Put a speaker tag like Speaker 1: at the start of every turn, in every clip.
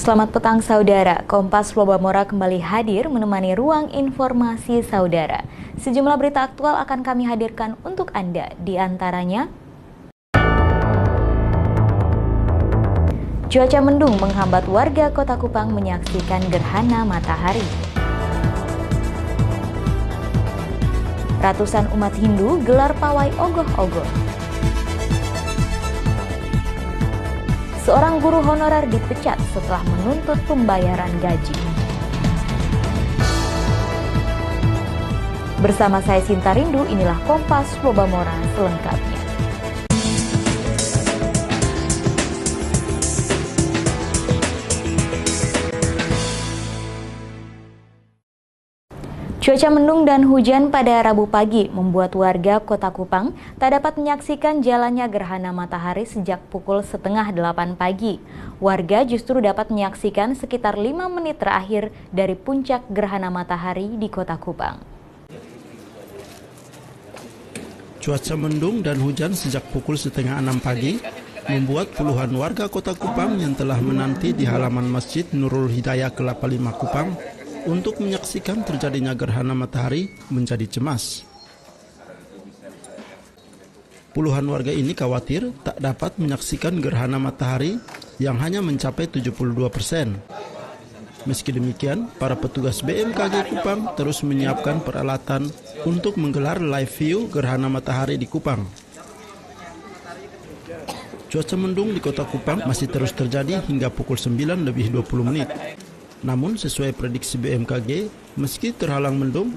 Speaker 1: Selamat petang saudara, Kompas Lobamora kembali hadir menemani ruang informasi saudara. Sejumlah berita aktual akan kami hadirkan untuk Anda, di antaranya cuaca mendung menghambat warga Kota Kupang menyaksikan gerhana matahari. Ratusan umat Hindu gelar pawai ogoh-ogoh. Seorang guru honorer dipecat setelah menuntut pembayaran gaji. Bersama saya Sinta Rindu, inilah Kompas Lobamora selengkapnya. Cuaca mendung dan hujan pada Rabu pagi membuat warga Kota Kupang tak dapat menyaksikan jalannya gerhana matahari sejak pukul 7:30 pagi. Warga justru dapat menyaksikan sekitar 5 menit terakhir dari puncak gerhana matahari di Kota Kupang.
Speaker 2: Cuaca mendung dan hujan sejak pukul 5:30 pagi membuat puluhan warga Kota Kupang yang telah menanti di halaman Masjid Nurul Hidayah Kelapa Lima Kupang untuk menyaksikan terjadinya gerhana matahari menjadi cemas. Puluhan warga ini khawatir tak dapat menyaksikan gerhana matahari yang hanya mencapai 72%. Meski demikian, para petugas BMKG Kupang terus menyiapkan peralatan untuk menggelar live view gerhana matahari di Kupang. Cuaca mendung di Kota Kupang masih terus terjadi hingga pukul 9:20. Namun sesuai prediksi BMKG, meski terhalang mendung,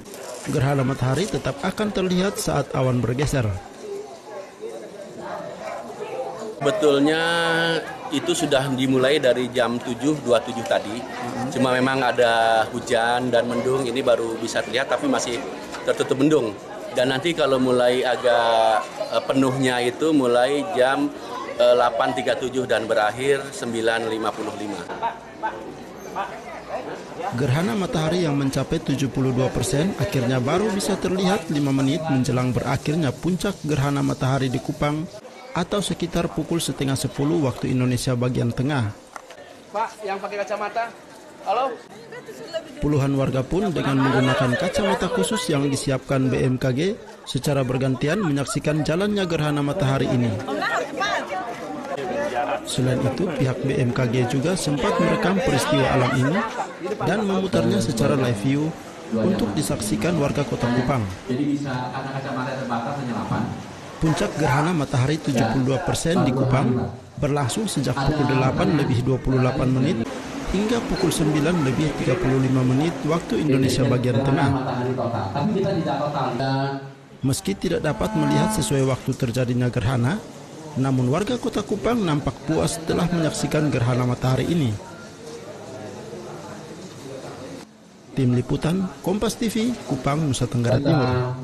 Speaker 2: gerhana matahari tetap akan terlihat saat awan bergeser.
Speaker 3: Betulnya itu sudah dimulai dari jam 7.27 tadi. Cuma memang ada hujan dan mendung, ini baru bisa terlihat tapi masih tertutup mendung. Dan nanti kalau mulai agak penuhnya itu mulai jam 8.37 dan berakhir 9.55.
Speaker 2: Gerhana matahari yang mencapai 72% akhirnya baru bisa terlihat 5 menit menjelang berakhirnya puncak gerhana matahari di Kupang atau sekitar pukul 9:30 waktu Indonesia bagian tengah.
Speaker 4: Pak, yang pakai kacamata? Halo?
Speaker 2: Puluhan warga pun dengan menggunakan kacamata khusus yang disiapkan BMKG secara bergantian menyaksikan jalannya gerhana matahari ini. Selain itu, pihak BMKG juga sempat merekam peristiwa alam ini dan memutarnya secara live view untuk disaksikan warga Kota Kupang. Puncak gerhana matahari 72% di Kupang berlangsung sejak pukul 8:28 hingga pukul 9:35 waktu Indonesia bagian tengah. Meski tidak dapat melihat sesuai waktu terjadinya gerhana, namun warga Kota Kupang nampak puas setelah menyaksikan gerhana matahari ini. Tim Liputan Kompas TV, Kupang, Nusa Tenggara Timur.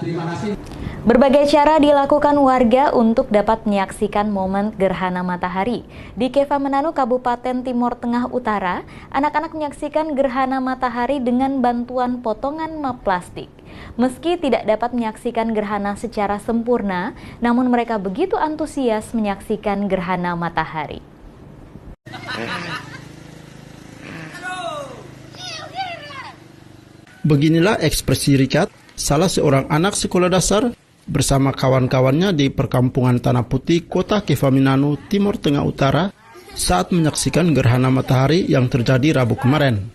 Speaker 4: Terima kasih.
Speaker 1: Berbagai cara dilakukan warga untuk dapat menyaksikan momen gerhana matahari. Di Keva Menanu, Kabupaten Timur Tengah Utara, anak-anak menyaksikan gerhana matahari dengan bantuan potongan map plastik. Meski tidak dapat menyaksikan gerhana secara sempurna, namun mereka begitu antusias menyaksikan gerhana matahari.
Speaker 2: Beginilah ekspresi Rikat, salah seorang anak sekolah dasar, bersama kawan-kawannya di perkampungan Tanah Putih, Kota Keva Menanu, Timur Tengah Utara, saat menyaksikan gerhana matahari yang terjadi Rabu kemarin.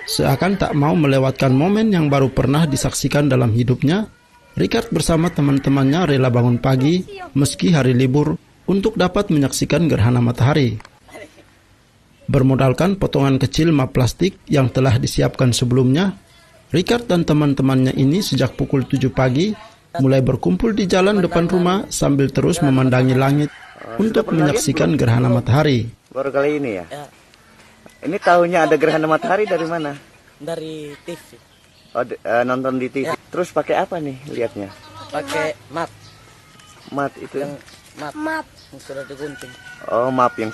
Speaker 2: Seakan tak mau melewatkan momen yang baru pernah disaksikan dalam hidupnya, Richard bersama teman-temannya rela bangun pagi, meski hari libur, untuk dapat menyaksikan gerhana matahari. Bermodalkan potongan kecil map plastik yang telah disiapkan sebelumnya, Richard dan teman-temannya ini sejak pukul 7 pagi mulai berkumpul di jalan depan rumah sambil terus memandangi langit untuk menyaksikan gerhana matahari.
Speaker 5: Baru kali ini ya? Ini tahunya ada gerhana matahari dari mana?
Speaker 6: Dari TV.
Speaker 5: Oh, nonton di TV. Ya. Terus pakai apa nih lihatnya?
Speaker 6: Pakai map.
Speaker 5: Map itu?
Speaker 6: Yang map. Yang sudah digunting.
Speaker 5: Oh, map yang